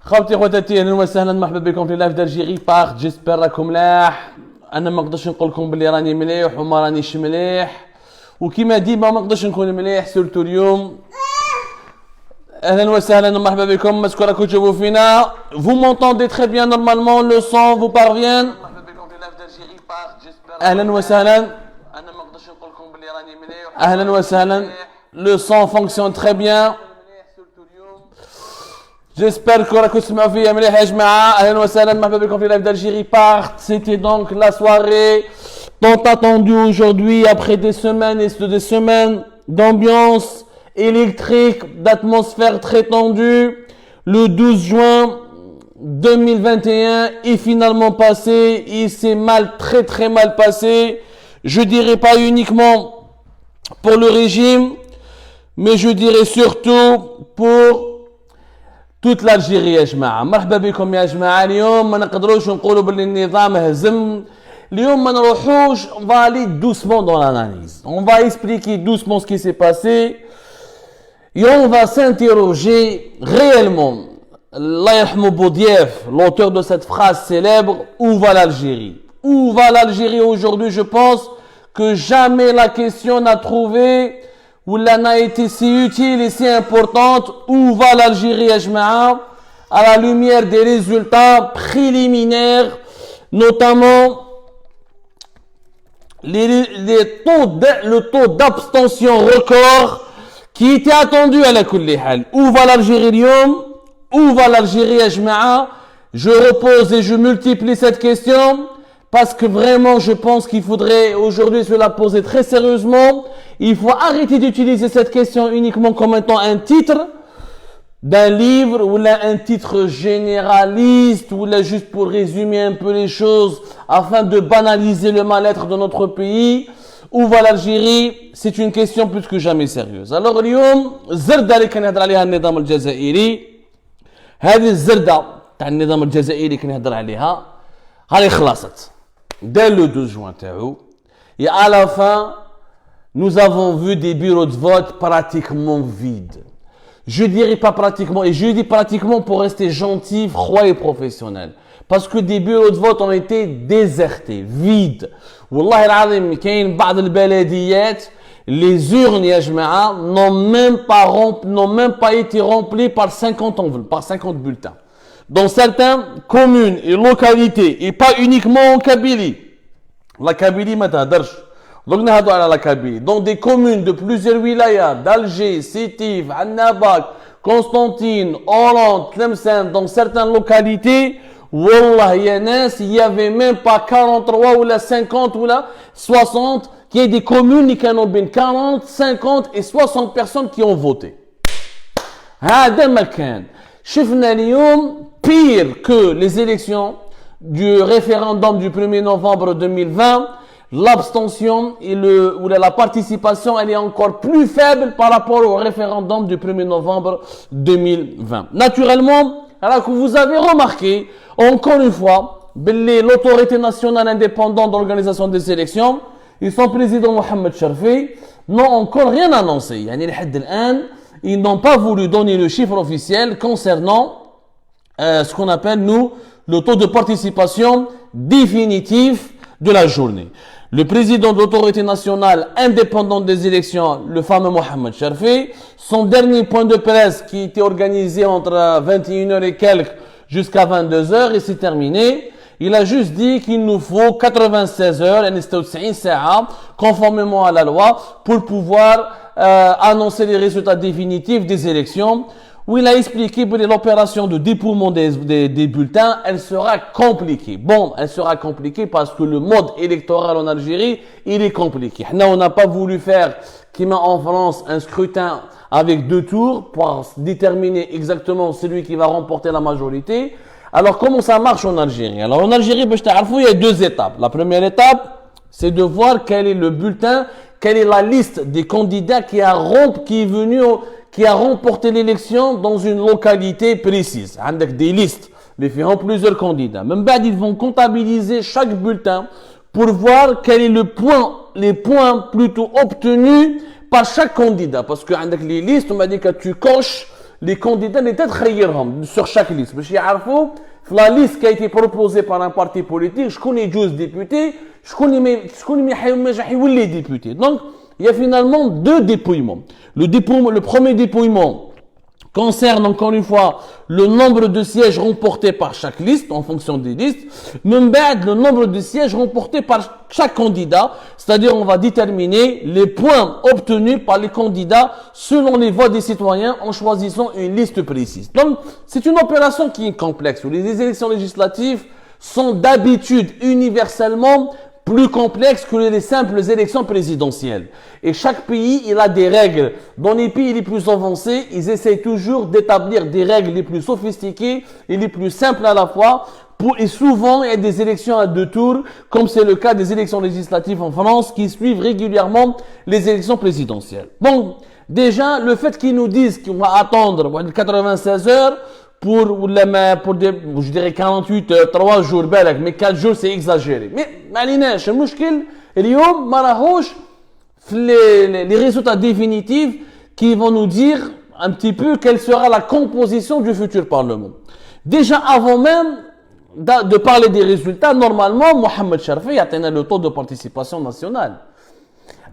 خوتي خواتاتي اهلا وسهلا مرحبا بكم في لايف دالجيري باغ جيسبر راكم ملاح. انا ما نقدرش نقول لكم بلي راني مليح وما رانيش مليح وكيما ديما ما نقدرش نكون مليح سورتو اليوم. اهلا وسهلا مرحبا بكم مسكو راكم تشوفوا فينا. Vous m'entendez très bien normalement, le son vous parvient. مرحبا بكم في لايف دالجيري باغ جيسبر. اهلا وسهلا. انا ما نقدرش نقول لكم بلي راني مليح. اهلا وسهلا. Le son fonctionne très bien. J'espère que راكم تسمعوا فيا مليح يا جماعه. اهلا وسهلا مرحبا بكم في لايف d'Algérie Part. C'était donc la soirée tant attendue aujourd'hui après des semaines et des semaines d'ambiance électrique, d'atmosphère très tendue. Le 12 juin 2021 est finalement passé. Il s'est très très mal passé. Je dirais pas uniquement pour le régime, mais je dirais surtout pour toute l'Algérie يا جماعة. مرحبا بكم يا جماعة. اليوم ما نقدروش نقولوا باللي النظام هزم. اليوم ما نروحوش. On va aller doucement dans l'analyse. On va expliquer doucement ce qui s'est passé. Et on va s'interroger réellement. Allah yarhamou Boudiaf, l'auteur de cette phrase célèbre, où va l'Algérie? Où va l'Algérie aujourd'hui? Je pense que jamais la question n'a trouvé où elle n'a été si utile et si importante. Où va l'Algérie ya jama'a? À la lumière des résultats préliminaires, notamment le taux d'abstention record qui était attendu à la kulli hal. Où va l'Algérie اليوم? Où va l'Algérie ya jama'a? Je repose et je multiplie cette question parce que vraiment je pense qu'il faudrait aujourd'hui se la poser très sérieusement. Il faut arrêter d'utiliser cette question uniquement comme étant un titre d'un livre ou là un titre généraliste ou là juste pour résumer un peu les choses afin de banaliser le mal-être de notre pays. Où va l'Algérie? C'est une question plus que jamais sérieuse. Alors اليوم الزردة اللي كان يهضر عليها النظام الجزائري، هذه الزردة تاع النظام الجزائري اللي كان يهضر عليها هذه خلصت dès le 12 juin تاعو. Et à la fin nous avons vu des bureaux de vote pratiquement vides. Je dirais pas pratiquement, et je dis pratiquement pour rester gentil, froid et professionnel. Parce que des bureaux de vote ont été désertés, vides. Wallah al-azim, كاين بعض البلديات, les urnes ya jama'a n'ont même pas été remplies par 50 bulletins. Dans certaines communes et localités, et pas uniquement en Kabylie. La Kabylie ma tahdarsh. Donc, la Kabylie. Dans des communes de plusieurs wilayas, d'Alger, Sétif, Annabak, Constantine, Hollande, Tlemcen, dans certaines localités, Wallah, il y avait même pas 43 ou la 50 ou la 60, qui est des communes qui ont bien 40, 50 et 60 personnes qui ont voté. هذا مكان. شفنا اليوم pire que les élections du référendum du 1er novembre 2020. L'abstention et la participation, elle est encore plus faible par rapport au référendum du 1er novembre 2020. Naturellement, alors que vous avez remarqué, encore une fois, l'autorité nationale indépendante d'organisation des élections et son président Mohamed Sharfi n'ont encore rien annoncé. Ils n'ont pas voulu donner le chiffre officiel concernant ce qu'on appelle, nous, le taux de participation définitif de la journée. Le président de l'autorité nationale indépendante des élections, le fameux Mohamed Sharfi, son dernier point de presse qui était organisé entre 21h et quelques jusqu'à 22h et c'est terminé. Il a juste dit qu'il nous faut 96 heures, conformément à la loi, pour pouvoir annoncer les résultats définitifs des élections. Où il a expliqué que l'opération de dépouillement des bulletins, elle sera compliquée. Bon, elle sera compliquée parce que le mode électoral en Algérie, il est compliqué. Là, on n'a pas voulu faire, qui met en France, un scrutin avec 2 tours pour déterminer exactement celui qui va remporter la majorité. Alors, comment ça marche en Algérie? Alors, en Algérie, il y a 2 étapes. La première étape, c'est de voir quel est le bulletin, quelle est la liste des candidats qui a remporté l'élection dans une localité précise. Avec des listes, les feront plusieurs candidats. Même بعد, ils vont comptabiliser chaque bulletin pour voir quel est les points plutôt obtenus par chaque candidat. Parce que avec les listes, on m'a dit que tu coches les candidats n'étaient sur chaque liste. La liste qui a été proposée par un parti politique, je connais 12 députés, je connais les députés. Donc, il y a finalement deux dépouillements. Le premier dépouillement concerne encore une fois le nombre de sièges remportés par chaque liste en fonction des listes, le nombre de sièges remportés par chaque candidat, c'est-à-dire on va déterminer les points obtenus par les candidats selon les voix des citoyens en choisissant une liste précise. Donc c'est une opération qui est complexe. Les élections législatives sont d'habitude universellement plus complexe que les simples élections présidentielles. Et chaque pays, il a des règles. Dans les pays les plus avancés, ils essayent toujours d'établir des règles les plus sophistiquées et les plus simples à la fois. Et souvent, il y a des élections à 2 tours, comme c'est le cas des élections législatives en France, qui suivent régulièrement les élections présidentielles. Donc, déjà, le fait qu'ils nous disent qu'on va attendre 96 heures, pour je dirais 48 heures, 3 jours, mais 4 jours c'est exagéré. Mais معليناش المشكل اليوم ما راهوش les résultats définitifs qui vont nous dire un petit peu quelle sera la composition du futur Parlement. Déjà avant même de parler des résultats, normalement Mohamed Sharfi a tenu le taux de participation nationale.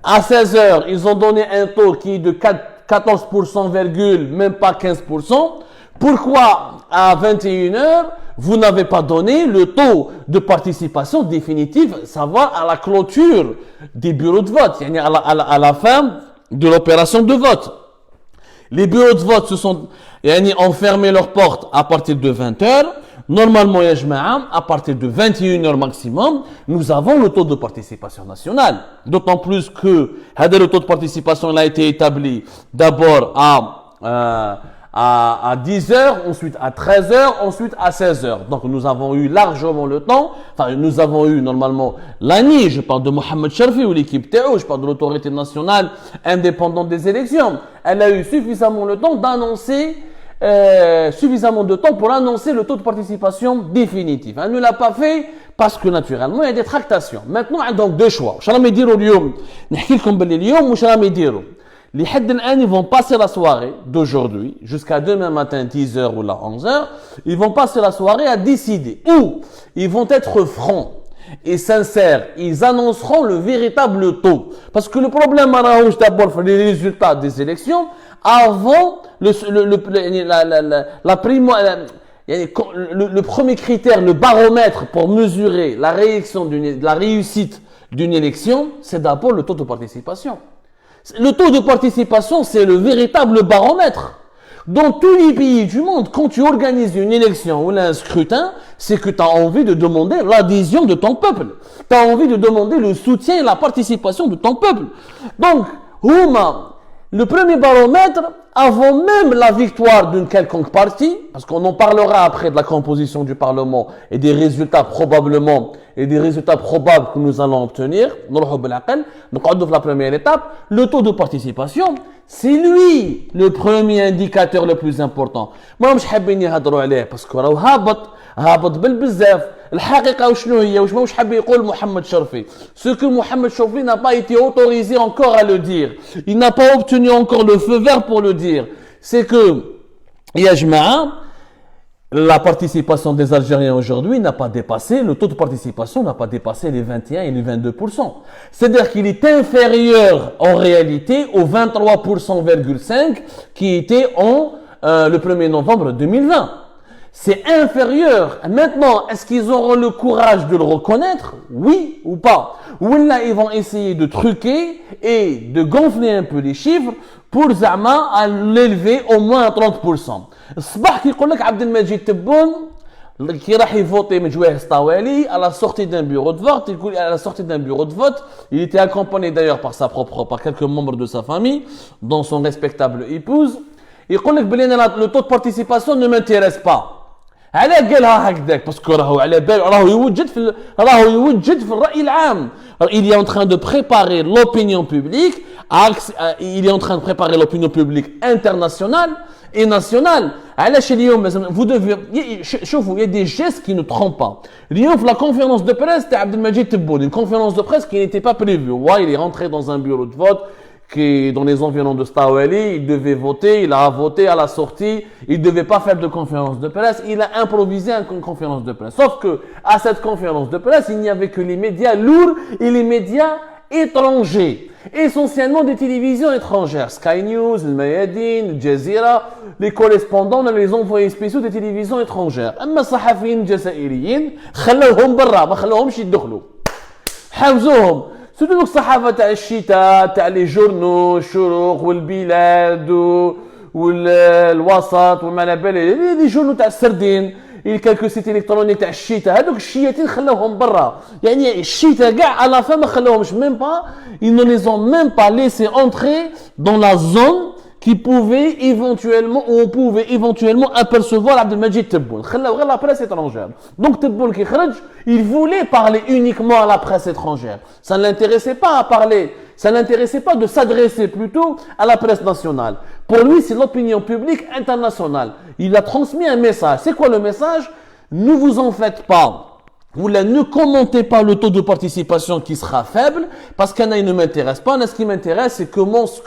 À 16 heures, ils ont donné un taux qui est de 14%, même pas 15%. Pourquoi à 21 heures, vous n'avez pas donné le taux de participation définitif, savoir à la clôture des bureaux de vote, à la fin de l'opération de vote. Les bureaux de vote ont fermé leurs portes à partir de 20 heures. Normalement, à partir de 21 heures maximum, nous avons le taux de participation nationale. D'autant plus que le taux de participation a été établi d'abord à 10 heures, ensuite à 13 heures, ensuite à 16 heures. Donc nous avons eu largement le temps, nous avons eu normalement l'ANI, je parle de Mohamed Sharfi ou l'équipe Théo, je parle de l'autorité nationale indépendante des élections. Elle a eu suffisamment le temps d'annoncer, suffisamment de temps pour annoncer le taux de participation définitif. Elle ne l'a pas fait parce que naturellement il y a des tractations. Maintenant, il y a donc deux choix. Ils vont passer la soirée d'aujourd'hui jusqu'à demain matin 10h ou 11h. Ils vont passer la soirée à décider. Ou ils vont être francs et sincères. Ils annonceront le véritable taux. Parce que le problème d'abord les résultats des élections avant le premier critère, le baromètre pour mesurer la réussite d'une élection, c'est d'abord le taux de participation. Le taux de participation, c'est le véritable baromètre. Dans tous les pays du monde, quand tu organises une élection ou un scrutin, c'est que tu as envie de demander l'adhésion de ton peuple. Tu as envie de demander le soutien et la participation de ton peuple. Donc, le premier baromètre, avant même la victoire d'une quelconque partie, parce qu'on en parlera après de la composition du Parlement et des résultats probables que nous allons obtenir, la première étape, le taux de participation, c'est lui le premier indicateur le plus important. Moi, je حابين يهضروا عليه parce que راهو هابط بالبزاف. الحقيقة وشنو هي واش حاب يقول محمد شرفي. Ce que Mohamed Chorfi n'a pas été autorisé encore à le dire. Il n'a pas obtenu encore le feu vert pour le dire. C'est que يا جماعة la participation des Algériens aujourd'hui n'a pas dépassé, le taux de participation n'a pas dépassé les 21 et les 22%. C'est-à-dire qu'il est inférieur en réalité aux 23,5% qui étaient le 1er novembre 2020. C'est inférieur. Maintenant, est-ce qu'ils auront le courage de le reconnaître? Oui ou pas? Ou là, ils vont essayer de truquer et de gonfler un peu les chiffres pour Zama à l'élever au moins à 30%. الصباح كيقول لك عبد المجيد تبون qui راح يفوتي من جواه سطاوالي à la sortie d'un bureau de vote. À la sortie d'un bureau de vote, il était accompagné d'ailleurs par quelques membres de sa famille, dont son respectable épouse. يقول لك بلي le taux de participation ne m'intéresse pas. علاه قالها هكذاك باسكو راهو على بال راهو يوجد في الرأي العام. Il est en train de préparer l'opinion publique, il est en train de préparer l'opinion publique internationale et nationale. علاش اليوم vous devez شوفوا il y a des gestes qui ne trompent pas. اليوم في la conférence de presse تاع عبد المجيد تبون, une conférence de presse qui n'était pas prévue. Ouais, il est rentré dans un bureau de vote qui est dans les environs de Stawali, il devait voter, il a voté à la sortie, il ne devait pas faire de conférence de presse, il a improvisé une conférence de presse. Sauf que à cette conférence de presse, il n'y avait que les médias lourds et les médias étrangers, essentiellement des télévisions étrangères, Sky News, le Mayadeen, le Jazeera, les correspondants, les envoyés spéciaux des télévisions étrangères. أما الصحفيين الجزائريين خلوهم برا ما خلوهمش يدخلوا حاوزوهم سورتو دوك الصحافه تاع الشتاء تاع لي جورنو الشروق والبلاد والوسط وما على بالي لي جورنو تاع السردين كالكو سيت الكترونيك تاع الشتاء هذوك الشياتين خلاوهم برا يعني الشتاء كاع على فما خلاوهمش même pas ils ne les ont même pas laissé entrer dans la zone qui pouvait éventuellement, ou on pouvait éventuellement apercevoir Abdelmajid Tebboune. خلاو غير la presse étrangère. Donc Tebboune qui خرج, il voulait parler uniquement à la presse étrangère. Ça ne l'intéressait pas à parler, ça ne l'intéressait pas de s'adresser plutôt à la presse nationale. Pour lui, c'est l'opinion publique internationale. Il a transmis un message. C'est quoi le message? Ne vous en faites pas. Vous ne commentez pas le taux de participation qui sera faible, parce qu'il ne m'intéresse pas. Ce qui m'intéresse, c'est comment ce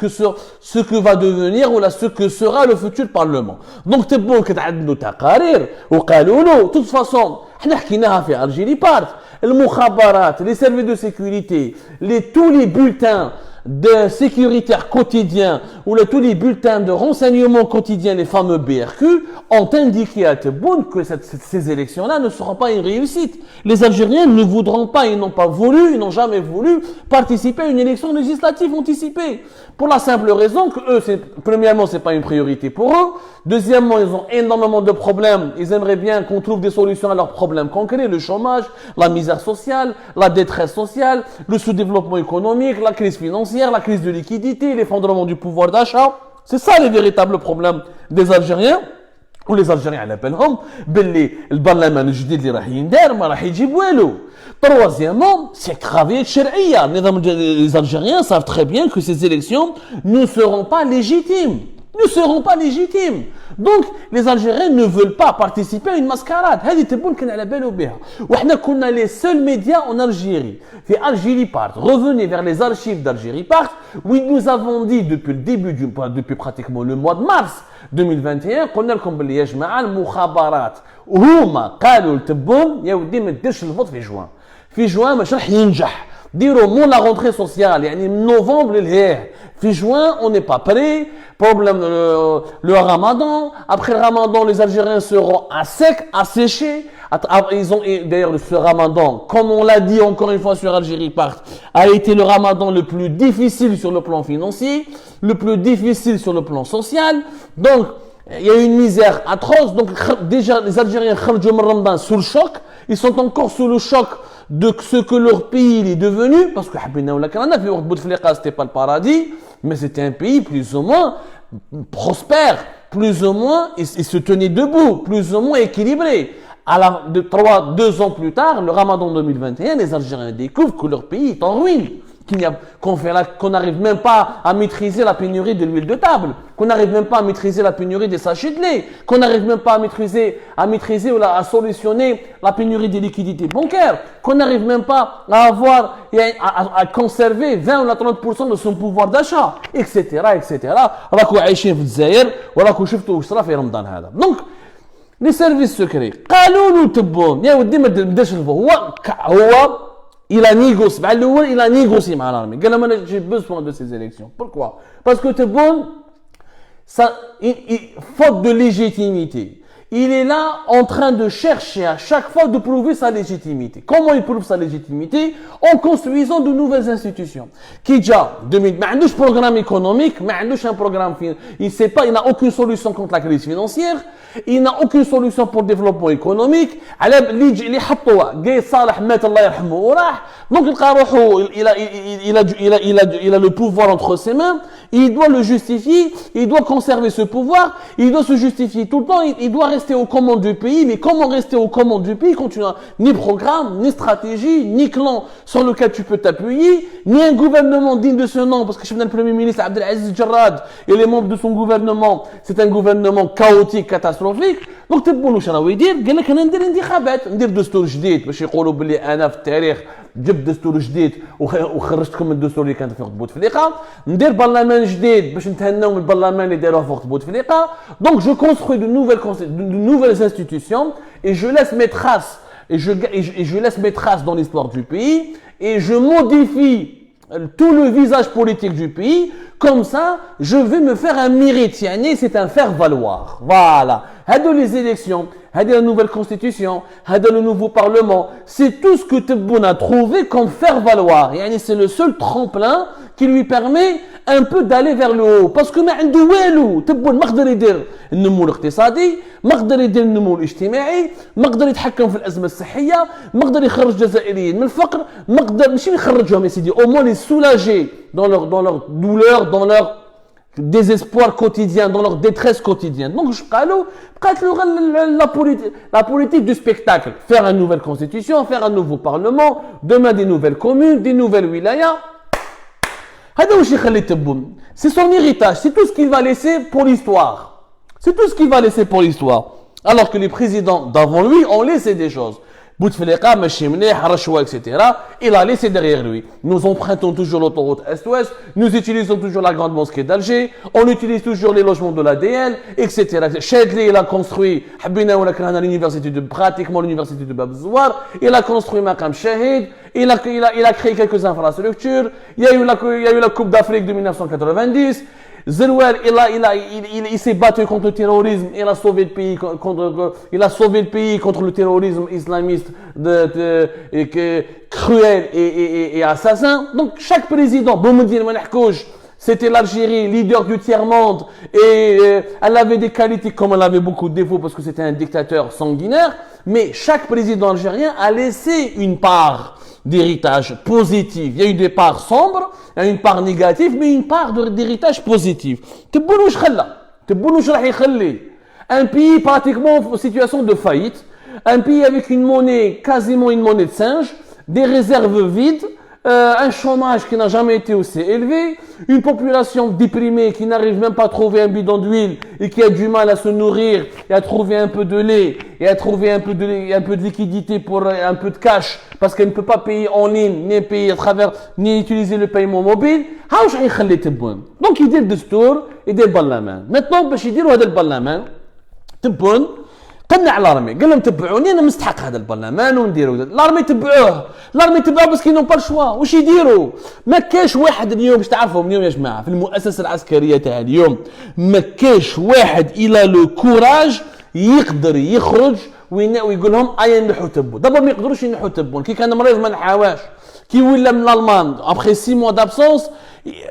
que va devenir ou ce que sera le futur Parlement. Donc, c'est bon que tu aies des taqarir, ou de toute façon, احنا حكيناها في Algérie Part, المخابرات, les services de sécurité, tous les bulletins de sécuritaires quotidiens ou tous les bulletins de renseignement quotidiens, les fameux BRQ, ont indiqué à Tebboune que ces élections-là ne seront pas une réussite. Les Algériens ne voudront pas, ils n'ont pas voulu, ils n'ont jamais voulu participer à une élection législative anticipée. Pour la simple raison que eux, premièrement, c'est pas une priorité pour eux. Deuxièmement, ils ont énormément de problèmes. Ils aimeraient bien qu'on trouve des solutions à leurs problèmes concrets, le chômage, la misère sociale, la détresse sociale, le sous-développement économique, la crise financière, la crise de liquidité, l'effondrement du pouvoir d'achat. C'est ça les véritables problèmes des Algériens. ou les Algériens على بالهم باللي البرلمان الجديد اللي راح يندار ما راح يجيب والو. Troisièmement, c'est cravée شرعية. Les Algériens savent très bien que ces élections ne seront pas légitimes. Ne seront pas légitimes. Donc, les Algériens ne veulent pas participer à une mascarade. هذه تبون كان على بالو بها. وإحنا كنا les seuls médias en Algérie. في Algérie Part. Revenez vers les archives d'Algérie Part où nous avons dit depuis le début depuis pratiquement le mois de mars 2021 قلنا لكم باللي يا جماعة المخابرات وهما قالوا لتبون يا ودي ما ديرش الفوت في جوان. في جوان مش راح ينجح. Dire mon la rentrée sociale, يعني novembre l'hiver. Fin juin, on n'est pas prêt. Problème le Ramadan. Après le Ramadan, les Algériens seront à sec, asséchés. Ils ont d'ailleurs ce Ramadan, comme on l'a dit encore une fois sur Algérie Part, a été le Ramadan le plus difficile sur le plan financier, le plus difficile sur le plan social. Donc il y a une misère atroce. Donc déjà les Algériens Ramadan sous le choc. Ils sont encore sous le choc de ce que leur pays est devenu, parce que c'était pas le paradis, mais c'était un pays plus ou moins prospère, plus ou moins, il se tenait debout, plus ou moins équilibré. Deux ans plus tard, le Ramadan 2021, les Algériens découvrent que leur pays est en ruine. Qu'on n'arrive même pas à maîtriser la pénurie de l'huile de table, qu'on n'arrive même pas à maîtriser la pénurie des sachets de lait, qu'on n'arrive même pas à maîtriser ou à solutionner la pénurie des liquidités bancaires, qu'on n'arrive même pas à avoir et à conserver 20 ou 30% de son pouvoir d'achat, etc., etc. راكو عايشين في الجزائر وراكو شفتوا واش صرا في رمضان هذا. Donc les services secrets قالوا له تبون يا ودي ما ديرش هو il a négocié, il a négocié avec l'armée. J'ai besoin de ces élections. Pourquoi? Parce que Tebboune, faute de légitimité, il est là en train de chercher à chaque fois de prouver sa légitimité. Comment il prouve sa légitimité? En construisant de nouvelles institutions. Kidja, un programme économique, un programme il sait pas, il n'a aucune solution contre la crise financière, il n'a aucune solution pour le développement économique. Donc il a le pouvoir entre ses mains, il doit le justifier, il doit conserver ce pouvoir, il doit se justifier tout le temps, il doit rester aux commandes du pays. Mais comment rester aux commandes du pays quand tu n'as ni programme, ni stratégie, ni clan sur lequel tu peux t'appuyer, ni un gouvernement digne de ce nom? Parce que je suis le Premier ministre Abdelaziz Jarrad et les membres de son gouvernement, c'est un gouvernement chaotique, catastrophique. دونك تبون واش راهو يدير قال لك انا ندير انتخابات ندير دستور جديد باش يقولوا باللي انا في التاريخ جبت دستور جديد وخرجتكم من الدستور اللي كانت في وقت بوتفليقه ندير برلمان جديد باش نتهناو من البرلمان اللي داروه في وقت بوتفليقه دونك جو كونستروي دو نوuvelles institutions et je laisse mes traces et je laisse mes traces dans l'histoire du pays et je modifie tout le visage politique du pays. Comme ça, je vais me faire un mérite. C'est un faire-valoir. Voilà. Les élections, la nouvelle constitution, le nouveau parlement, c'est tout ce que Tebboune a trouvé comme faire-valoir. C'est le seul tremplin qui lui permet un peu d'aller vers le haut. Parce que Tebboune ما قدر يدير النمو الاقتصادي، ما قدر يدير النمو الاجتماعي، ما قدر يتحكم في الأزمة الصحية، ما قدر يخرج الجزائريين من الفقر، ما قدر ماشي يخرجهم يا سيدي، au moins les soulager dans leur douleur, dans leur désespoir quotidien, dans leur détresse quotidienne. Donc, la politique du spectacle. Faire une nouvelle constitution, faire un nouveau parlement, demain des nouvelles communes, des nouvelles wilayas. C'est son héritage, c'est tout ce qu'il va laisser pour l'histoire. C'est tout ce qu'il va laisser pour l'histoire. Alors que les présidents d'avant lui ont laissé des choses. Bouteflika, Machimne, Harachwa, etc. Il a laissé derrière lui. Nous empruntons toujours l'autoroute Est-Ouest, nous utilisons toujours la grande mosquée d'Alger, on utilise toujours les logements de l'ADL, etc. Chedli, il a construit, pratiquement l'université de Babzouar, il a construit Maqam Shahid, il a créé quelques infrastructures, il y a eu la Coupe d'Afrique de 1990, Zelouer, il s'est battu contre le terrorisme, il a sauvé le pays contre le terrorisme islamiste cruel et assassin. Donc chaque président, c'était l'Algérie, leader du tiers-monde, et elle avait des qualités comme elle avait beaucoup de défauts parce que c'était un dictateur sanguinaire, mais chaque président algérien a laissé une part d'héritage positif. Il y a eu des parts sombres, il y a une part négative, mais une part d'héritage positif. Un pays pratiquement en situation de faillite, un pays avec une monnaie, quasiment une monnaie de singe, des réserves vides, un chômage qui n'a jamais été aussi élevé, une population déprimée qui n'arrive même pas à trouver un bidon d'huile et qui a du mal à se nourrir et à trouver un peu de lait et à trouver un peu de liquidité pour un peu de cash parce qu'elle ne peut pas payer en ligne, ni payer à travers, ni utiliser le paiement mobile. Donc il dit le destour, il dit le parlement. Maintenant, باش يديروا هذا البرلمان تبون قلنا على الارمي قال لهم تبعوني انا مستحق هذا البرلمان ونديروا الارمي تبعوه بس كي نون با الشوا واش يديروا ما كاش واحد اليوم باش تعرفوا اليوم يا جماعه في المؤسسه العسكريه تاع اليوم ما كاش واحد الى لو كوراج يقدر يخرج ويقول لهم ايا نحو تبو دابا ما يقدروش ينحو تبون كي كان مريض ما نحاواش كي ولا من الالمان après 6 mois d'absence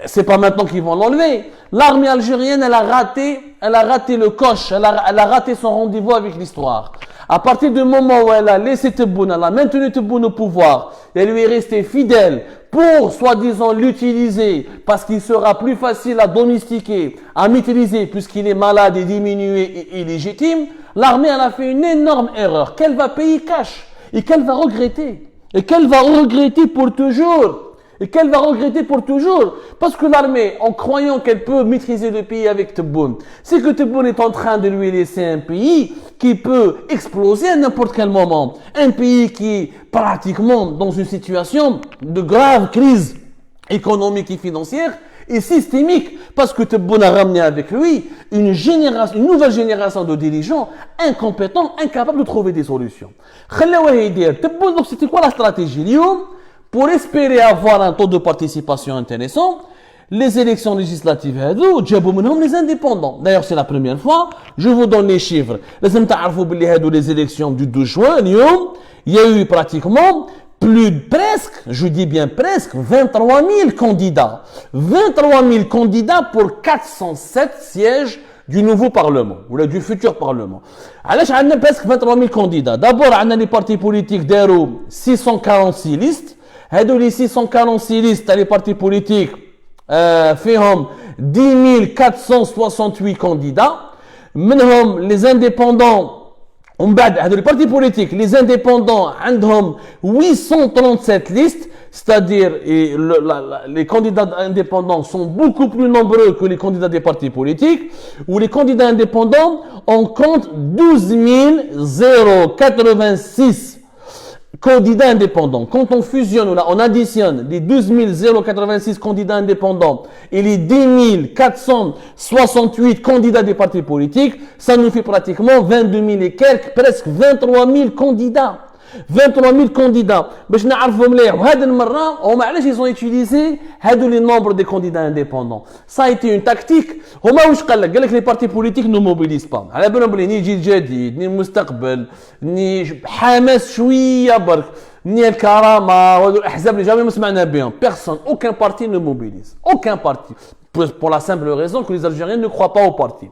c'est pas maintenant qu'ils vont l'enlever. L'armée algérienne, elle a raté le coche, elle a raté son rendez-vous avec l'histoire. À partir du moment où elle a laissé Tebboune, elle a maintenu Tebboune au pouvoir, elle lui est restée fidèle pour, soi-disant, l'utiliser parce qu'il sera plus facile à domestiquer, à maîtriser puisqu'il est malade et diminué et illégitime, l'armée, elle a fait une énorme erreur qu'elle va payer cash et qu'elle va regretter. Et qu'elle va regretter pour toujours. Et qu'elle va regretter pour toujours. Parce que l'armée, en croyant qu'elle peut maîtriser le pays avec Tebboune, c'est que Tebboune est en train de lui laisser un pays qui peut exploser à n'importe quel moment. Un pays qui est pratiquement dans une situation de grave crise économique et financière et systémique. Parce que Tebboune a ramené avec lui une nouvelle génération de dirigeants incompétents, incapables de trouver des solutions. Tebboune, donc c'était quoi la stratégie? Pour espérer avoir un taux de participation intéressant, les élections législatives, les indépendants. D'ailleurs, c'est la première fois. Je vous donne les chiffres. Les élections du 12 juin, il y a eu pratiquement presque, je dis bien presque, 23 000 candidats. 23 000 candidats pour 407 sièges du nouveau Parlement, ou du futur Parlement. Alors, on a presque 23 000 candidats. D'abord, on a les partis politiques d'Aero, 646 listes. Les 646 listes, les partis politiques, فيهم 10 468 candidats. منهم les indépendants, les partis politiques, les indépendants, عندهم 837 listes. c'est-à-dire les candidats indépendants sont beaucoup plus nombreux que les candidats des partis politiques, où les candidats indépendants, on compte 12 086 candidats indépendants. Quand on fusionne, ou là, on additionne les 12 086 candidats indépendants et les 10 468 candidats des partis politiques, ça nous fait pratiquement 22 000 et quelques, presque 23 000 candidats. 23 000 candidats. باش نعرفوا مليح وهذه المره هما علاش ils ont utilisé هادو les nombres des candidats indépendants. Ça a été une tactique. هما واش قال لك les partis politiques ne mobilisent pas. على بالهم بلي ني جيل جديد ني المستقبل ني حماس شويه برك ني الكرامه وهذو الاحزاب اللي جامي ما سمعنا بهم. Personne, aucun parti ne mobilise. Aucun parti. Pour la simple raison que les Algériens ne croient pas aux partis.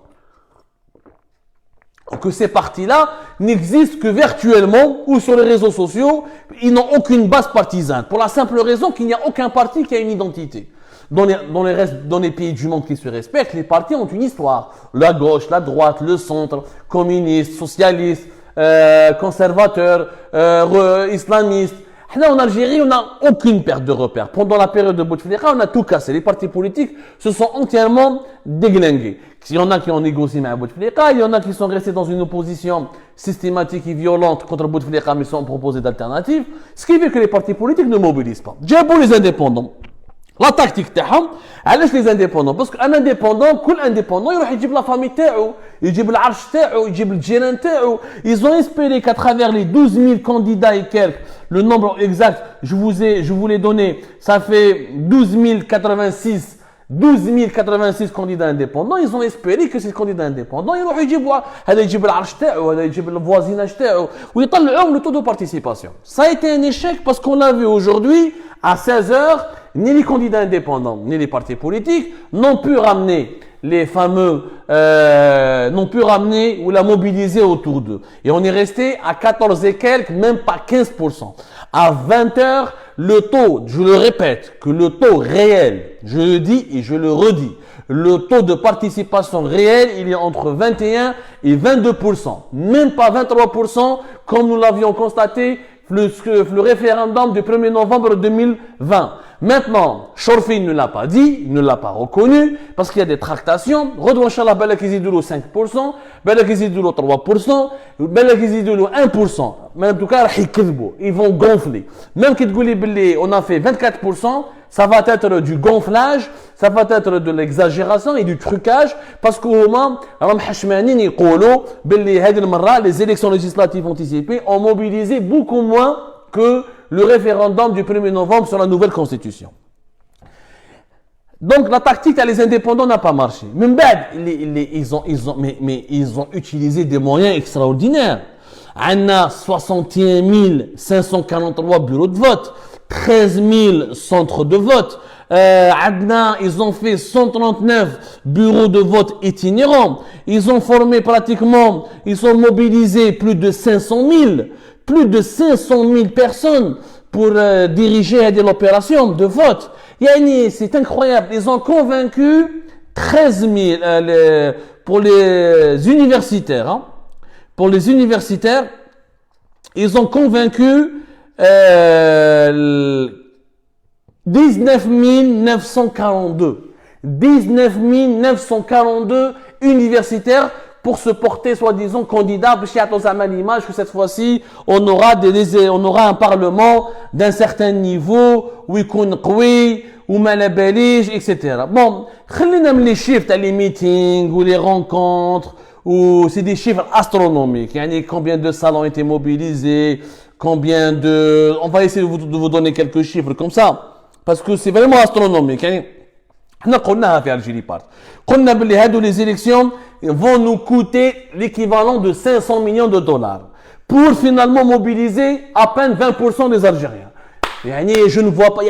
Que ces partis-là n'existent que virtuellement ou sur les réseaux sociaux, ils n'ont aucune base partisane. Pour la simple raison qu'il n'y a aucun parti qui a une identité. Dans les pays du monde qui se respectent, les partis ont une histoire. La gauche, la droite, le centre, communiste, socialiste, conservateur, islamiste. Là, en Algérie, on n'a aucune perte de repères. Pendant la période de Bouteflika, on a tout cassé. Les partis politiques se sont entièrement déglingués. Il y en a qui ont négocié avec Bouteflika, il y en a qui sont restés dans une opposition systématique et violente contre Bouteflika, mais sont proposés d'alternatives. Ce qui fait que les partis politiques ne mobilisent pas. J'ai pour les indépendants. La tactique تاعهم علاش les indépendants parce qu'un indépendant كل indépendant يروح يجيب la famille تاعو يجيب العرش تاعو يجيب الجيران تاعو. Ils ont espéré qu'à travers les 12 000 candidats et quelques, le nombre exact je vous l'ai donné, ça fait 12 086 candidats indépendants. Ils ont espéré que ces candidats indépendants يروحوا يجيبوا هذا يجيب العرش تاعو هذا يجيب الفوازيناج تاعو ويطلعوا le taux de participation. Ça a été un échec parce qu'on l'a vu aujourd'hui à 16 heures. Ni les candidats indépendants, ni les partis politiques n'ont pu ramener les fameux, n'ont pu ramener ou la mobiliser autour d'eux. Et on est resté à 14 et quelques, même pas 15%. À 20 heures, le taux, je le répète, que le taux réel, je le dis et je le redis, le taux de participation réel, il est entre 21 et 22%. Même pas 23%, comme nous l'avions constaté le référendum du 1er novembre 2020. Maintenant, Chorfi ne l'a pas dit, ne l'a pas reconnu, parce qu'il y a des tractations. Redouan Inch'Allah, Balak Izidoulo 5%, Balak Izidoulo 3%, Balak Izidoulo 1%. Mais en tout cas, ils vont gonfler. Même qu'ils disent on a fait 24%, ça va être du gonflage, ça va être de l'exagération et du trucage, parce qu'au moment, les élections législatives anticipées ont mobilisé beaucoup moins que le référendum du 1er novembre sur la nouvelle constitution. Donc la tactique à les indépendants n'a pas marché. Même ils ont utilisé des moyens extraordinaires. On a 61 543 bureaux de vote, 13 000 centres de vote. Ils ont fait 139 bureaux de vote itinérants. Ils ont formé pratiquement, ils ont mobilisé plus de 500 000 personnes pour diriger l'opération de vote. C'est incroyable. Ils ont convaincu 13 000 pour les universitaires. Hein. Pour les universitaires, ils ont convaincu 19 942 universitaires pour se porter soi-disant candidat. À l'image que cette fois-ci, on aura un parlement d'un certain niveau, où il y ou malabalij, etc. Bon, les chiffres, les meetings ou les rencontres, ou c'est des chiffres astronomiques. Combien de salles ont été mobilisés, combien de... On va essayer de vous donner quelques chiffres comme ça. Parce que c'est vraiment astronomique. On a fait Algérie part. On a dit que les élections vont nous coûter l'équivalent de 500 millions de dollars pour finalement mobiliser à peine 20% des Algériens. Je ne vois pas.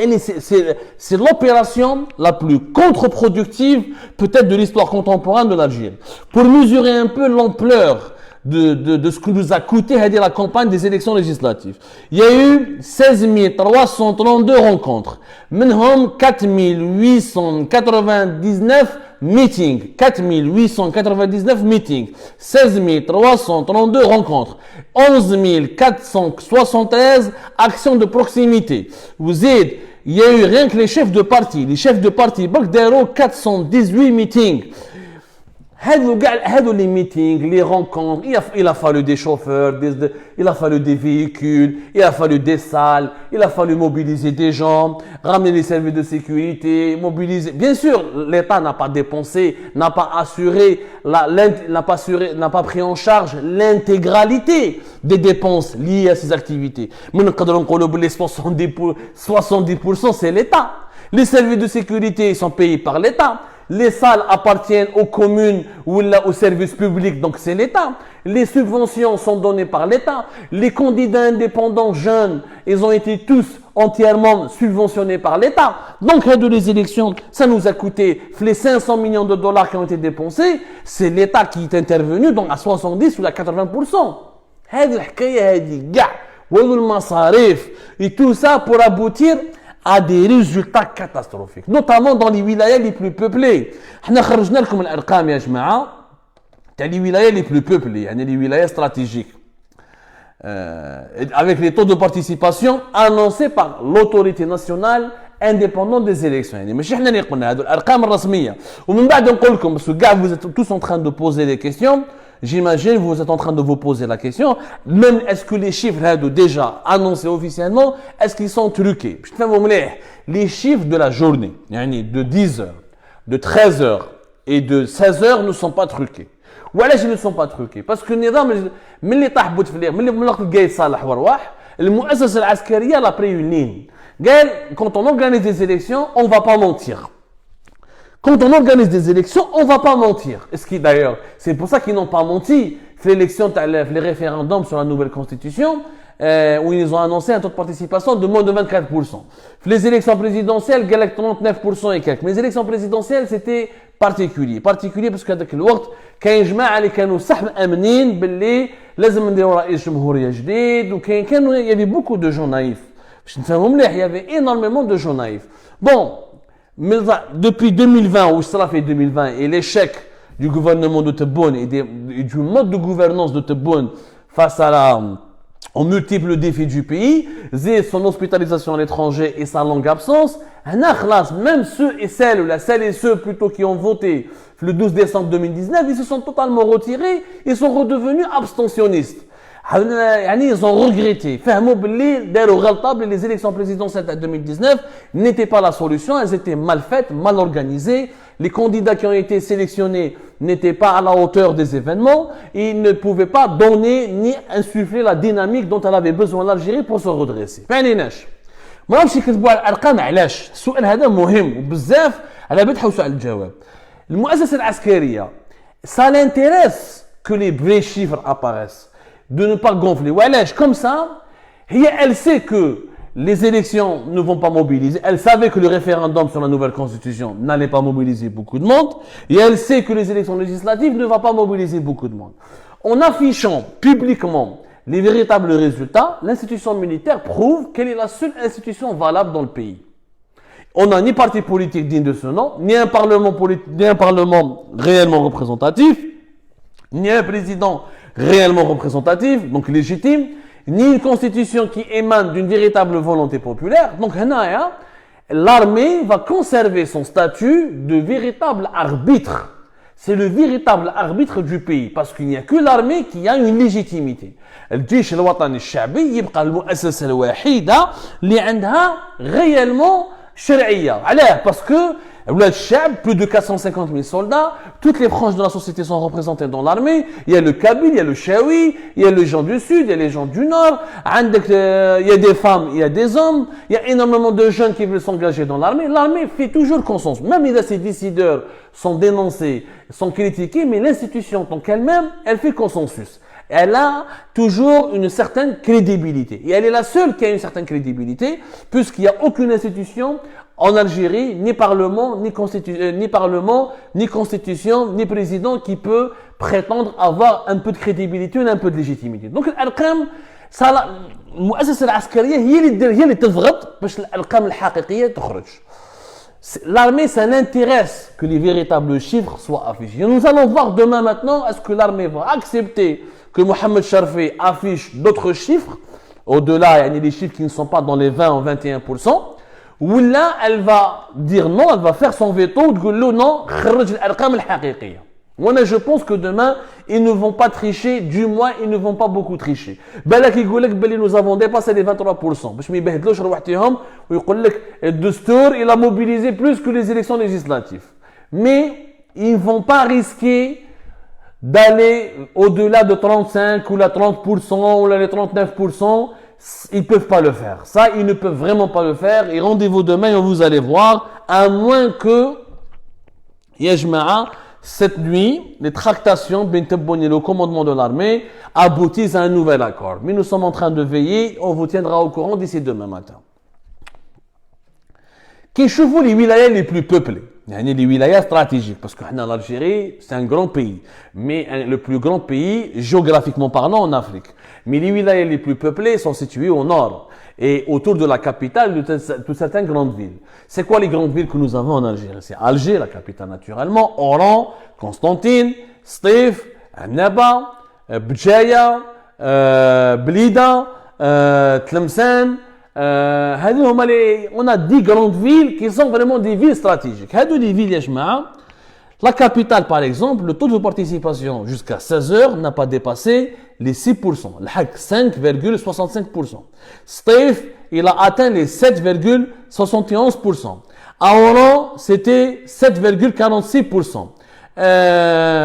C'est l'opération la plus contre-productive peut-être de l'histoire contemporaine de l'Algérie. Pour mesurer un peu l'ampleur de ce que nous a coûté la campagne des élections législatives. Il y a eu 16 332 rencontres. Minhum 4 899 meetings. 4 899 meetings. 16 332 rencontres. 11 473 actions de proximité. Vous êtes, il y a eu rien que les chefs de parti. Les chefs de parti, 418 meetings. Les meetings, les rencontres, il a fallu des chauffeurs, il a fallu des véhicules, il a fallu des salles, il a fallu mobiliser des gens, ramener les services de sécurité, mobiliser. Bien sûr, l'État n'a pas dépensé, n'a pas assuré, n'a pas pris en charge l'intégralité des dépenses liées à ces activités. Mais nous avons les 70%, c'est l'État. Les services de sécurité sont payés par l'État. Les salles appartiennent aux communes ou aux services publics, donc c'est l'État. Les subventions sont données par l'État. Les candidats indépendants jeunes, ils ont été tous entièrement subventionnés par l'État. Donc, les élections, ça nous a coûté les 500 millions de dollars qui ont été dépensés. C'est l'État qui est intervenu, donc à 70 ou à 80%. Et tout ça pour aboutir à des résultats catastrophiques, notamment dans les wilayas les plus peuplées. احنا خرجنا لكم الارقام يا جماعه تاع les wilayas les plus peuplées, يعني les wilayas stratégiques, avec les taux de participation annoncés par l'autorité nationale indépendante des élections. يعني ماشي احنا اللي قلنا هذو الارقام الرسميه. ومن بعد نقول لكم parce que gars vous êtes tous en train de poser des questions. J'imagine vous êtes en train de vous poser la question, même est-ce que les chiffres déjà annoncés officiellement, est-ce qu'ils sont truqués? Les chiffres de la journée, de 10 heures, de 13 heures et de 16 heures ne sont pas truqués. Voilà, ils ne sont pas truqués. Parce que elle a pris une ligne. Quand on organise des élections, on ne va pas mentir. Quand on organise des élections, on ne va pas mentir. D'ailleurs, c'est pour ça qu'ils n'ont pas menti. L'élection, les référendums sur la nouvelle constitution, où ils ont annoncé un taux de participation de moins de 24%. Les élections présidentielles, 39% et quelques. Mais les élections présidentielles, c'était particulier. Particulier parce qu'à ذاك الوقت كاين جماعة اللي كانوا صح مأمنين باللي لازم نديروا رئيس جمهورية جديد وكانوا il y avait beaucoup de gens naïfs. باش نفهموا مليح, il y avait énormément de gens naïfs. Bon, mais depuis 2020, ou cela fait 2020, et l'échec du gouvernement de Tebboune et du mode de gouvernance de Tebboune face aux multiples défis du pays, son hospitalisation à l'étranger et sa longue absence, même ceux et ceux plutôt qui ont voté le 12 décembre 2019, ils se sont totalement retirés, ils sont redevenus abstentionnistes. Ils ont regretté. Les élections présidentielles de 2019 n'étaient pas la solution, elles étaient mal faites, mal organisées. Les candidats qui ont été sélectionnés n'étaient pas à la hauteur des événements et ils ne pouvaient pas donner ni insuffler la dynamique dont elle avait besoin l'Algérie pour se redresser. ما نعرفش يكتبوا على الارقام علاش السؤال هذا مهم وبزاف على بالي تحوسوا على الجواب. المؤسسه العسكريه ça l'intéresse que les vrais chiffres apparaissent, de ne pas gonfler. Comme ça, elle sait que les élections ne vont pas mobiliser. Elle savait que le référendum sur la nouvelle constitution n'allait pas mobiliser beaucoup de monde. Et elle sait que les élections législatives ne vont pas mobiliser beaucoup de monde. En affichant publiquement les véritables résultats, l'institution militaire prouve qu'elle est la seule institution valable dans le pays. On n'a ni parti politique digne de ce nom, ni un parlement réellement représentatif, ni un président réellement représentatif, donc légitime, ni une constitution qui émane d'une véritable volonté populaire. Donc, l'armée va conserver son statut de véritable arbitre. C'est le véritable arbitre du pays, parce qu'il n'y a que l'armée qui a une légitimité. الجيش الوطني الشعبي يبقى المؤسسة الوحيدة اللي عندها réellement شرعية. علاه؟ Parce que plus de 450 000 soldats, toutes les branches de la société sont représentées dans l'armée. Il y a le Kabyle, il y a le Chaoui, il y a les gens du Sud, il y a les gens du Nord, il y a des femmes, il y a des hommes, il y a énormément de jeunes qui veulent s'engager dans l'armée. L'armée fait toujours consensus. Même si ses décideurs sont dénoncés, sont critiqués, mais l'institution en tant qu'elle-même, elle fait consensus. elle a toujours une certaine crédibilité. Et elle est la seule qui a une certaine crédibilité, puisqu'il n'y a aucune institution en Algérie, ni parlement, ni constitution, ni président qui peut prétendre avoir un peu de crédibilité ou un peu de légitimité. Donc, الأرقام المؤسسة العسكرية هي اللي تضغط باش الأرقام الحقيقية تخرج. L'armée, ça l'intéresse que les véritables chiffres soient affichés. Et nous allons voir demain maintenant, est-ce que l'armée va accepter que Mohamed Sharfi affiche d'autres chiffres, au-delà, il y a des chiffres qui ne sont pas dans les 20 ou 21%, ou là, elle va dire non, elle va faire son veto, dire non, خرج الأرقام الحقيقية. Moi, je pense que demain, ils ne vont pas tricher, du moins, ils ne vont pas beaucoup tricher. بالك يقول لك بلي nous avons dépassé les 23%. باش ما يبهدلوش رواحتهم ويقول لك الدستور il a mobilisé plus que les élections législatives. Mais ils ne vont pas risquer d'aller au-delà de 35 ou la 30% ou les 39%. Ils ne peuvent pas le faire. Ça, ils ne peuvent vraiment pas le faire. Et rendez-vous demain et vous allez voir, à moins que Yajma'a, cette nuit, les tractations, le commandement de l'armée, aboutissent à un nouvel accord. Mais nous sommes en train de veiller, on vous tiendra au courant d'ici demain matin. Qui chevaux les wilayas les plus peuplés, les wilayas stratégiques, parce que l'Algérie, c'est un grand pays, mais le plus grand pays, géographiquement parlant, en Afrique. Mais les wilayas les plus peuplés sont situés au nord et autour de la capitale de certaines grandes villes. C'est quoi les grandes villes que nous avons en Algérie? C'est Alger, la capitale naturellement, Oran, Constantine, Stif, Annaba, Bdjaya, Blida, Tlemcen. On a 10 grandes villes qui sont vraiment des villes stratégiques. Les villes, la capitale, par exemple, le taux de participation jusqu'à 16 heures n'a pas dépassé les 6%. Le HAC, 5,65%. Stif, il a atteint les 7,71%. À Oran, c'était 7,46%.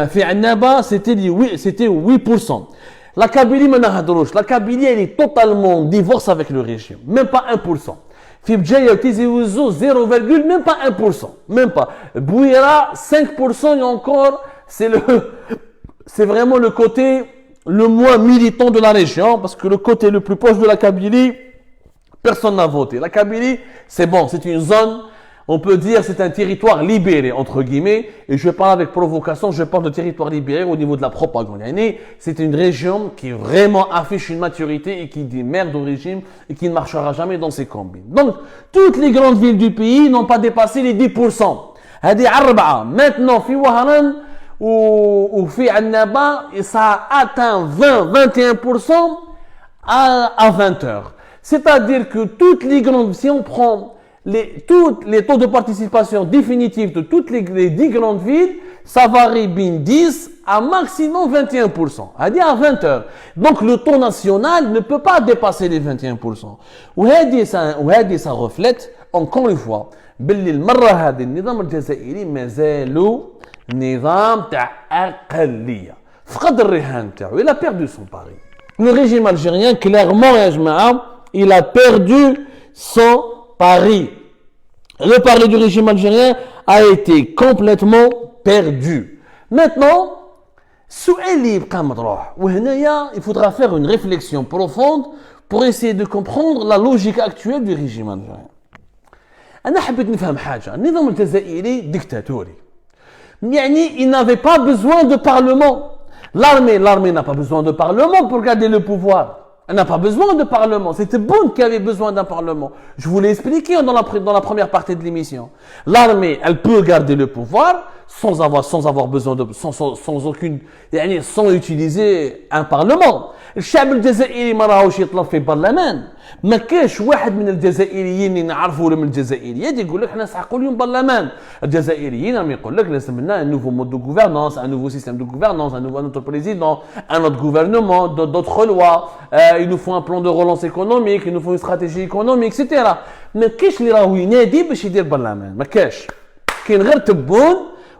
Fi Annaba, c'était 8%. La Kabylie, la Kabylie, elle est totalement divorce avec le régime. Même pas 1%. Fibdjaya, Tizi Ouzou, 0, même pas 1%. Même pas. Bouira, 5% et encore, c'est vraiment le côté le moins militant de la région, parce que le côté le plus proche de la Kabylie, personne n'a voté. La Kabylie, c'est bon, c'est une zone, on peut dire c'est un territoire libéré, entre guillemets, et je parle avec provocation, je parle de territoire libéré au niveau de la propagande. C'est une région qui vraiment affiche une maturité et qui dit merde au régime et qui ne marchera jamais dans ses combines. Donc, toutes les grandes villes du pays n'ont pas dépassé les 10%. Maintenant, fi Waharan ou fi Annaba, ça a atteint 20-21% à 20 heures. C'est-à-dire que toutes les grandes, si on prend tous les taux de participation définitifs de toutes les 10 grandes villes, ça varie bien 10 à maximum 21%. C'est-à-dire à 20 heures. Donc le taux national ne peut pas dépasser les 21%. Ça reflète, encore une fois, باللي المرة هذه النظام الجزائري مازالو نظام تاع أقلية. فقد الرهان تاعو. Il a perdu son pari. Le régime algérien, clairement, يا جماعة, il a perdu son pari. Le pari du régime algérien a été complètement perdu. Maintenant, il faudra faire une réflexion profonde pour essayer de comprendre la logique actuelle du régime algérien. أنا حبيت نفهم حاجة. النظام الجزائري ديكتاتوري. il n'avait pas besoin de parlement. L'armée n'a pas besoin de parlement pour garder le pouvoir. Elle n'a pas besoin de parlement. C'était Bonn qui avait besoin d'un parlement. Je vous l'ai expliqué dans la première partie de l'émission. L'armée, elle peut garder le pouvoir sans avoir besoin de, sans utiliser un parlement. الشعب الجزائري ما راهوش يطلب في برلمان. ما كاش واحد من الجزائريين اللي نعرفوا من الجزائريات يقول لك احنا نسحقوا اليوم برلمان. الجزائريين راهم يقول لك لازم لنا un nouveau mode de gouvernance, un nouveau système de gouvernance, un autre président, un autre gouvernement, d'autres lois. Il nous faut un plan de relance économique, il nous faut une stratégie économique, etc. ما كاش اللي راهو ينادي باش يدير برلمان. ما كاش. كاين غير تبون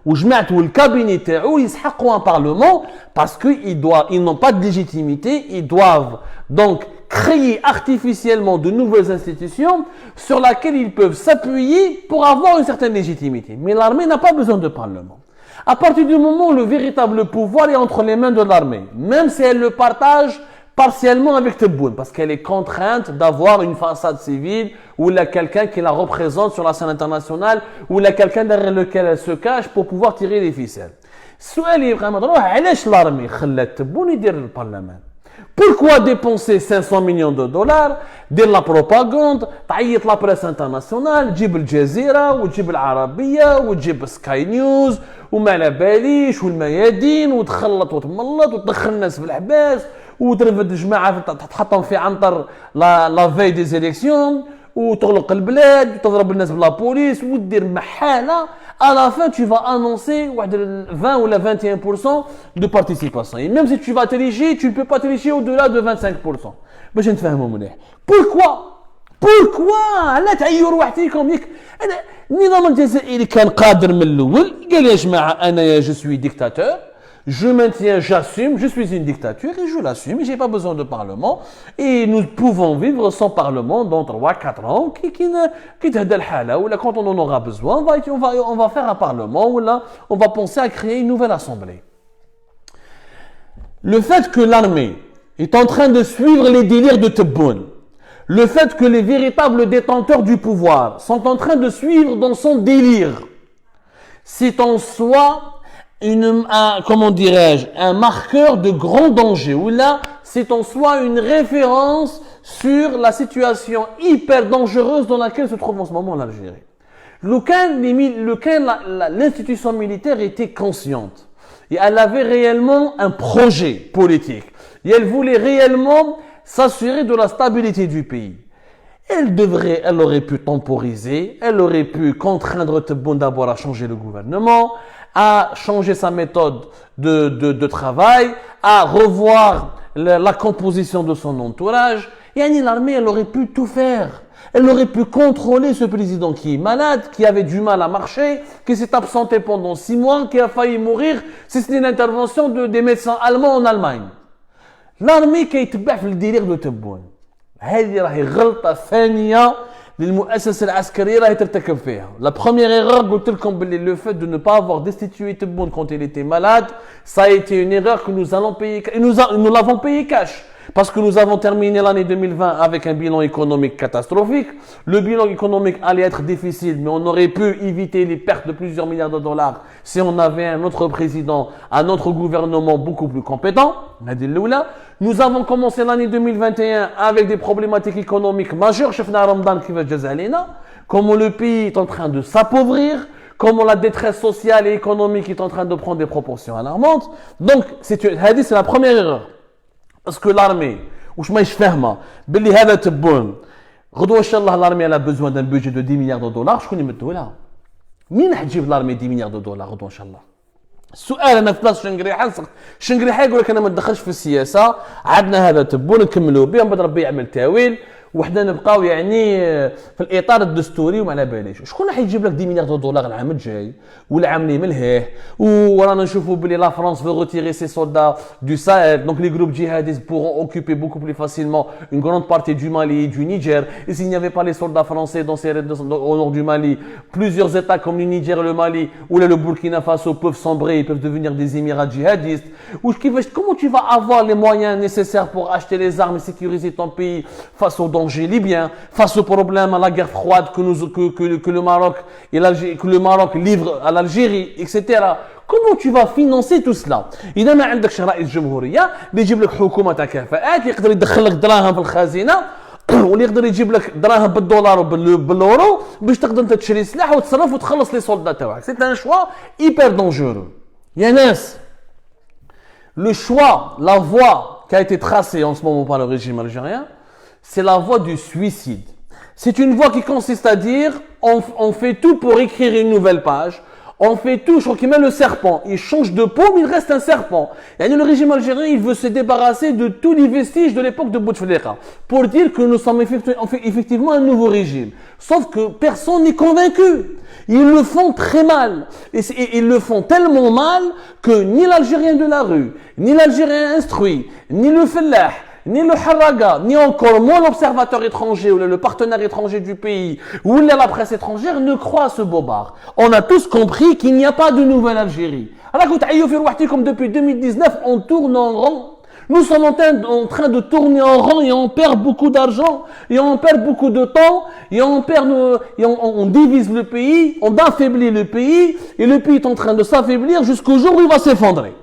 وجماعته الكابيني تاعو يسحقوا un parlement parce qu'ils n'ont pas de légitimité, ils doivent donc créer artificiellement de nouvelles institutions sur lesquelles ils peuvent s'appuyer pour avoir une certaine légitimité. Mais l'armée n'a pas besoin de parlement. À partir du moment où le véritable pouvoir est entre les mains de l'armée, même si elle le partage partiellement avec Tebboune, parce qu'elle est contrainte d'avoir une façade civile, ou là quelqu'un qui la représente sur la scène internationale, ou là quelqu'un derrière lequel elle se cache pour pouvoir tirer les ficelles. السؤال يبقى مطروح علاش l'armée خلات تبون يدير البرلمان؟ Pourquoi dépenser 500 millions de dollars, dire la propagande, تعيط la presse internationale, تجيب الجزيرة وتجيب العربية وتجيب سكاي نيوز وما على باليش والميادين وتخلط وتملط وتدخل الناس في الحباس وترفد جماعة تحطهم في عنطر لا في دي زيليكسيون وتغلق البلاد وتضرب الناس بلا بوليس ودير محالة à la fin tu vas annoncer 20 ou 21% de participation et même si tu vas tricher tu ne peux pas tricher au-delà de 25% باش نتفاهموا مليح pourquoi لا تعيروا واحد فيكم ياك انا النظام الجزائري كان قادر من الاول قال يا جماعه انا je suis dictateur. Je maintiens, j'assume, je suis une dictature et je l'assume et je n'ai pas besoin de parlement. Et nous pouvons vivre sans parlement dans 3-4 ans qui te donne hala. Ou là, quand on en aura besoin, on va faire un parlement ou là, on va penser à créer une nouvelle assemblée. Le fait que l'armée est en train de suivre les délires de Tebboune, le fait que les véritables détenteurs du pouvoir sont en train de suivre dans son délire, c'est en soi comment dirais-je, un marqueur de grand danger, ou là, c'est en soi une référence sur la situation hyper dangereuse dans laquelle se trouve en ce moment l'Algérie. L'institution militaire était consciente, et elle avait réellement un projet politique, et elle voulait réellement s'assurer de la stabilité du pays. Elle aurait pu temporiser, elle aurait pu contraindre Tebboune d'abord à changer le gouvernement, à changer sa méthode de travail, à revoir la composition de son entourage. Et l'armée, elle aurait pu tout faire. Elle aurait pu contrôler ce président qui est malade, qui avait du mal à marcher, qui s'est absenté pendant 6 mois, qui a failli mourir si c'était une intervention des médecins allemands en Allemagne. L'armée qui a été في الدير de Tebboune. هذه راهي غلطة ثانية للمؤسسة العسكرية راهي ترتكب فيها. La première erreur, قلت لكم باللي le fait de ne pas avoir destitué Tebboune quand il était malade, ça a été une erreur que nous allons payer, et nous l'avons payé cash. Parce que nous avons terminé l'année 2020 avec un bilan économique catastrophique. Le bilan économique allait être difficile, mais on aurait pu éviter les pertes de plusieurs milliards de dollars si on avait un autre président, un autre gouvernement beaucoup plus compétent. Nous avons commencé l'année 2021 avec des problématiques économiques majeures. Comment le pays est en train de s'appauvrir, comment la détresse sociale et économique est en train de prendre des proportions alarmantes. Donc, c'est la première erreur. Parce que l'armée, واش ماهيش فاهمه باللي هذا تبون غدوه ان شاء الله l'armée elle a besoin d'un budget de 10 milliards de dollars شكون يمدوا لها؟ مين حتجيب l'armée 10 milliards de dollars غدوه ان شاء الله؟ السؤال انا في بلاصه شنقريحه يقول لك انا ما ندخلش في السياسه عندنا هذا تبون نكملوا به ومن بعد ربي يعمل تاويل وحنا نبقاو يعني في الاطار الدستوري وما على باليش شكون راح يجيب لك 10 مليار دولار العام الجاي والعام اللي ملهيه ورانا نشوفوا بلي لا فرنسا veut retirer ses soldats du Sahel donc les groupes djihadistes pourront occuper beaucoup plus facilement une grande partie du Mali et du Niger et s'il n'y avait pas les soldats français au nord du Mali plusieurs états comme le Niger et le Mali ou le Burkina Faso peuvent sombrer ils peuvent devenir des émirats djihadistes ou comment tu vas avoir les moyens nécessaires pour acheter les armes et sécuriser ton pays face aux danger libyen, face au problème à la guerre froide que le Maroc et que le Maroc livre à l'Algérie, etc. Comment tu vas financer tout cela؟ إذا ما عندكش رئيس جمهورية اللي يجيب لك حكومة تاع كفاءات اللي يقدر يدخل لك دراهم في الخزينة واللي يقدر يجيب لك دراهم بالدولار وباليورو باش تقدر انت تشري سلاح وتصرف وتخلص لي سولدا تاعك. C'est un choix hyper dangereux. يا ناس le choix, la voie qui a été tracée en ce moment par le régime algérien, c'est la voie du suicide. C'est une voie qui consiste à dire on fait tout pour écrire une nouvelle page. On fait tout, je crois qu'il met le serpent. Il change de peau, mais il reste un serpent. Et le régime algérien, il veut se débarrasser de tous les vestiges de l'époque de Bouteflika. Pour dire que nous sommes effectivement un nouveau régime. Sauf que personne n'est convaincu. Ils le font très mal. Et ils le font tellement mal que ni l'Algérien de la rue, ni l'Algérien instruit, ni le fellah, ni le Haraga, ni encore moins l'observateur étranger ou le partenaire étranger du pays ou la presse étrangère ne croient à ce bobard. On a tous compris qu'il n'y a pas de nouvelle Algérie. Alors, comme depuis 2019, on tourne en rond. Nous sommes en train de tourner en rond et on perd beaucoup d'argent, et on perd beaucoup de temps, et on divise le pays, on affaiblit le pays, et le pays est en train de s'affaiblir jusqu'au jour où il va s'effondrer.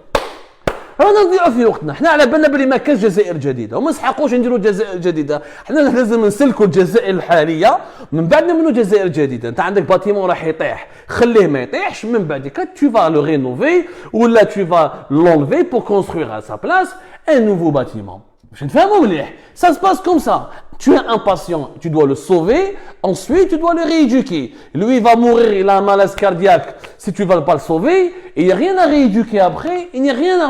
رانا نضيعوا في وقتنا، احنا على بالنا بلي ما كاش جزائر جديده وما نسحقوش نديروا جزائر جديده، احنا لازم نسلكوا الجزائر الحاليه من بعد نبنوا جزائر جديده. انت عندك باتيمون راح يطيح، خليه ما يطيحش، من بعد tu vas le rénover ou là tu vas l'enlever pour construire à sa place un nouveau bâtiment. Je ne fais pas moulir. Ça se passe comme ça. Tu es un patient, tu dois le sauver, ensuite tu dois le rééduquer. Lui, il va mourir, il a un malaise cardiaque si tu ne vas pas le sauver, et il n'y a rien à rééduquer après, il n'y a rien à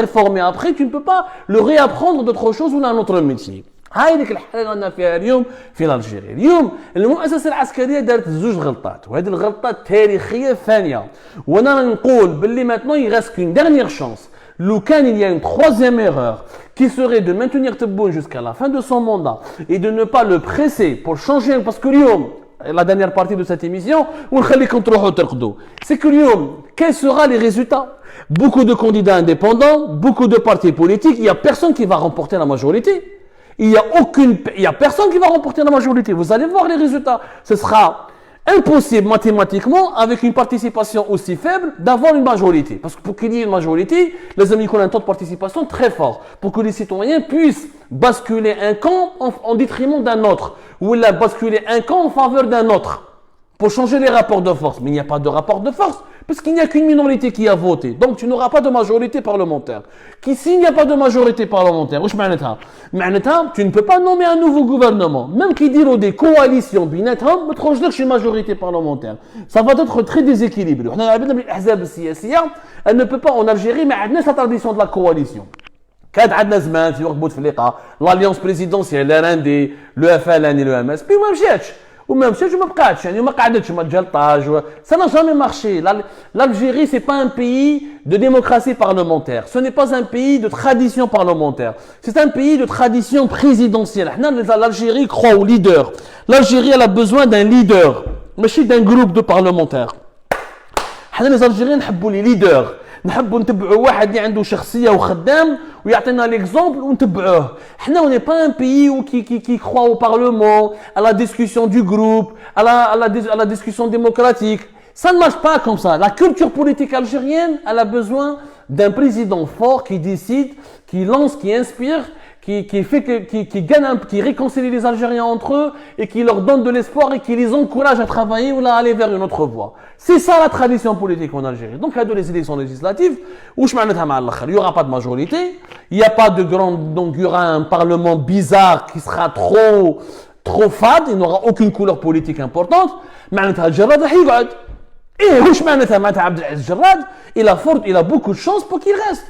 réformer après, tu ne peux pas le réapprendre d'autre chose ou d'un autre métier. هاي ديك الحاله اللي عندنا فيها اليوم في الجزائر. اليوم المؤسسه العسكريه دارت زوج غلطات، وهذه الغلطات تاريخيه ثانيه، وانا نقول باللي maintenant il reste qu'une dernière chance. Loukan, il y a une troisième erreur qui serait de maintenir Tebboune jusqu'à la fin de son mandat et de ne pas le presser pour changer, parce que la dernière partie de cette émission, c'est que quels seront les résultats? Beaucoup de candidats indépendants, beaucoup de partis politiques, il n'y a personne qui va remporter la majorité. Il y a personne qui va remporter la majorité. Vous allez voir les résultats. Ce sera impossible mathématiquement, avec une participation aussi faible, d'avoir une majorité. Parce que pour qu'il y ait une majorité, les amis, qu'on a un taux de participation très fort. Pour que les citoyens puissent basculer un camp en détriment d'un autre. Ou basculer un camp en faveur d'un autre. Pour changer les rapports de force. Mais il n'y a pas de rapport de force, parce qu'il n'y a qu'une minorité qui a voté. Donc tu n'auras pas de majorité parlementaire. S'il n'y a pas de majorité parlementaire, tu ne peux pas nommer un nouveau gouvernement. Même qui dit des coalitions, une majorité parlementaire. Ça va être très déséquilibré. Elle ne peut pas en Algérie, mais elle a sa tradition de la coalition. L'alliance présidentielle, l'RND, le FLN et le MS, puis même cherche. Ou même si je me cache, ça n'a jamais marché. L'Algérie, c'est pas un pays de démocratie parlementaire. Ce n'est pas un pays de tradition parlementaire. C'est un pays de tradition présidentielle. L'Algérie croit au leader. L'Algérie, elle a besoin d'un leader, mais d'un groupe de parlementaires. Les Algériens aiment les leaders. نحبوا نتبعوا واحد اللي عنده شخصيه وخدام ويعطينا l'exemple ونتبعوه. حنا on n'est pas un pays qui croit au parlement, à la discussion du groupe, à la discussion démocratique. Ça ne marche pas comme ça. La culture politique algérienne, elle a besoin d'un président fort qui décide, qui lance, qui inspire, qui gagne, qui réconcilie les Algériens entre eux et qui leur donne de l'espoir et qui les encourage à travailler ou à aller vers une autre voie. C'est ça la tradition politique en Algérie. Donc, à les élections législatives, il n'y aura pas de majorité, il n'y a pas de grande, donc il y aura un parlement bizarre qui sera trop fade, il n'aura aucune couleur politique importante. Et Abdelaziz Jarrad, il a beaucoup de chance pour qu'il reste.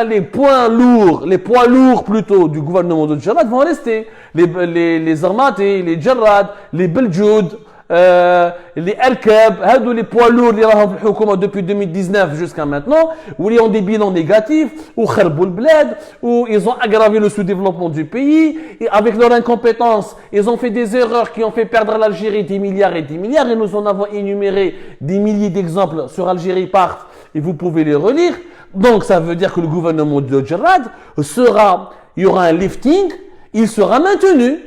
Les poids lourds plutôt du gouvernement de Jarrad vont rester. Les Armatés, les Jarrad, les Beljoud, les Erkab, les poids lourds depuis 2019 jusqu'à maintenant, où ils ont des bilans négatifs, où ils ont aggravé le sous-développement du pays, et avec leur incompétence, ils ont fait des erreurs qui ont fait perdre à l'Algérie des milliards et des milliards, et nous en avons énuméré des milliers d'exemples sur Algérie Part, et vous pouvez les relire. Donc ça veut dire que le gouvernement de Jarrad il y aura un lifting, il sera maintenu.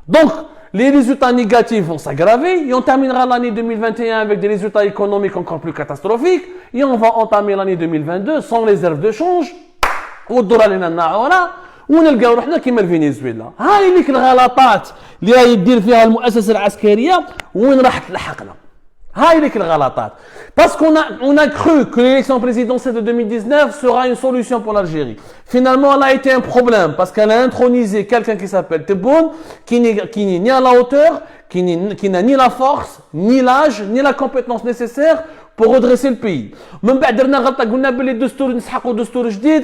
Donc les résultats négatifs vont s'aggraver et on terminera l'année 2021 avec des résultats économiques encore plus catastrophiques et on va entamer l'année 2022 sans réserve de change. ونلقاو روحنا كيما الفنزويلا. هاي ليك الغلطات اللي راهي دير فيها المؤسسه العسكريه وين راح تلحقنا. هاي ليك الغلطات. Parce qu'on a cru que l'élection présidentielle de 2019 sera une solution pour l'Algérie. Finalement, elle a été un problème parce qu'elle a intronisé quelqu'un qui s'appelle Tebboune, qui n'est ni à la hauteur, qui n'a ni la force, ni l'âge, ni la compétence nécessaire pour redresser le pays. Même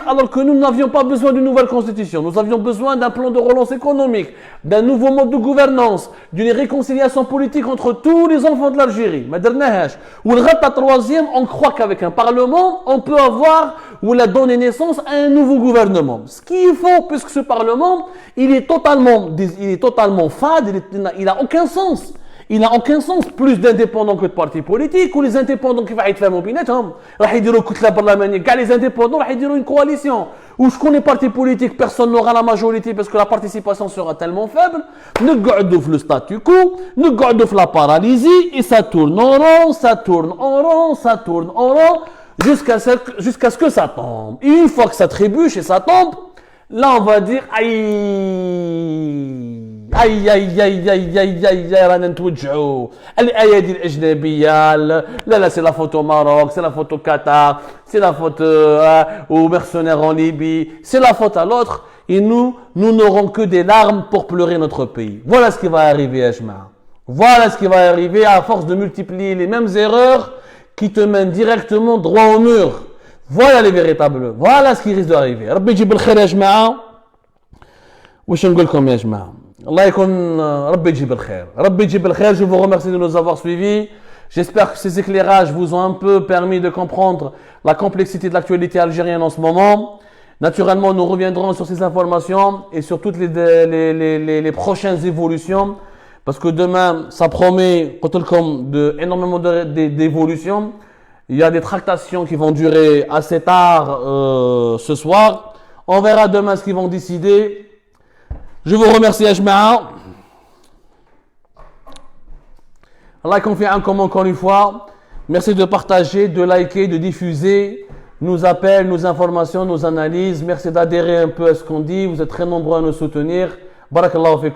alors que nous n'avions pas besoin d'une nouvelle constitution. Nous avions besoin d'un plan de relance économique, d'un nouveau mode de gouvernance, d'une réconciliation politique entre tous les enfants de l'Algérie. Ou le troisième, on croit qu'avec un parlement, on peut avoir ou la donner naissance à un nouveau gouvernement. Ce qu'il faut, puisque ce parlement, il est totalement fade, il n'a aucun sens. Il n'a aucun sens, plus d'indépendants que de partis politiques, ou les indépendants qui vont faire mon بيناتهم راح يديروا كتله برلمانيه كاع les indépendants راح يديروا une coalition où je connais partis politiques personne n'aura la majorité parce que la participation sera tellement faible نقعدوا في le statu quo نقعدوا في la paralysie et ça tourne en rond ça tourne en rond ça tourne en rond jusqu'à ce que ça tombe et une fois que ça trébuche et ça tombe là on va dire aïe aïe aïe aïe aïe aïe رانا نتوجعوا الايادي الاجنبيه لا c'est la faute au Maroc c'est la faute au Qatar c'est la faute aux mercenaires en Libye c'est la faute à l'autre et nous n'aurons que des larmes pour pleurer notre pays. Voilà ce qui va arriver à Jma'a. Voilà ce qui va arriver à force de multiplier les mêmes erreurs qui te mènent directement droit au mur. Voilà les véritables. Voilà ce qui risque d'arriver. ربي يجيب الخير يا جماعه. واش نقول لكم يا جماعه؟ الله يكون ربي يجيب الخير. ربي يجيب الخير. Je vous remercie de nous avoir suivis. J'espère que ces éclairages vous ont un peu permis de comprendre la complexité de l'actualité algérienne en ce moment. Naturellement, nous reviendrons sur ces informations et sur toutes les prochaines évolutions. Parce que demain, ça promet énormément d'évolutions. Il y a des tractations qui vont durer assez tard ce soir. On verra demain ce qu'ils vont décider. Je vous remercie Ajma'a. Allah confie encore une fois. Merci de partager, de liker, de diffuser nos appels, nos informations, nos analyses. Merci d'adhérer un peu à ce qu'on dit. Vous êtes très nombreux à nous soutenir. Barakallahu fikum.